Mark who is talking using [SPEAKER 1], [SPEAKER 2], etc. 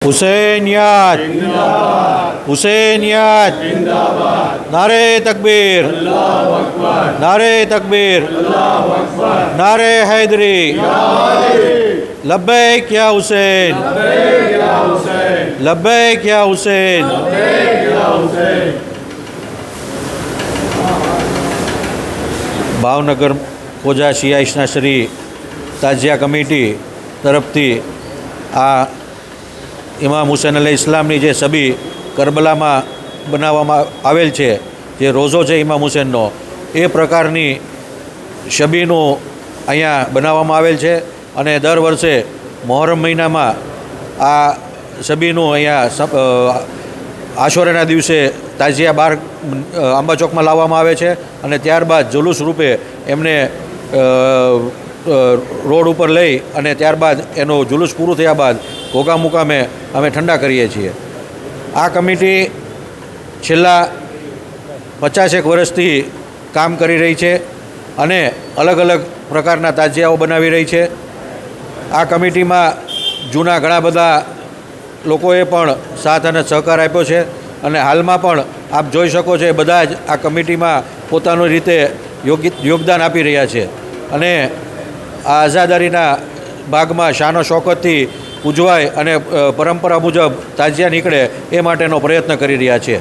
[SPEAKER 1] हुसैनियत हुसैनियत नारे तकबीर नारे तकबीर नारे हैदरी लब्बैक या हुसैन लब्बैक या हुसैन। भावनगर खोजा सियाइशना श्री ताजिया कमिटी तरफथी आ इमाम हुसैन अलैहि इस्लामनी जे सभी करबलामां बनाववामां आवेल छे जे रोज़ो छे इमाम हुसैननो ए प्रकारनी शबीનું અહીંયા બનાવવામાં આવેલ છે અને દર વર્ષે મોહરમ મહિનામાં આ શબીનું અહીંયા આશોરાના દિવસે તાજિયા બાર આંબા ચોકમાં લાવવામાં આવે છે અને ત્યારબાદ જુલુસ રૂપે એમને રોડ ઉપર લઈ અને ત્યારબાદ એનો જુલુસ પૂરું થયા બાદ ઘોઘા મુકામે અમે ઠંડા કરીએ છીએ। આ કમિટી છેલ્લા 50 વર્ષથી કામ કરી રહી છે અને અલગ અલગ પ્રકારના તાજિયાઓ બનાવી રહી છે। આ કમિટીમાં જૂના ઘણા બધા લોકોએ પણ સાથ અને સહકાર આપ્યો છે અને હાલમાં પણ આપ જોઈ શકો છો બધા જ આ કમિટીમાં પોતાની રીતે યોગદાન આપી રહ્યા છે અને આ આઝાદારીના ભાગમાં શાનો શૌકતથી ઉજવાય અને પરંપરા મુજબ તાજિયા નીકળે એ માટેનો પ્રયત્ન કરી રહ્યા છે।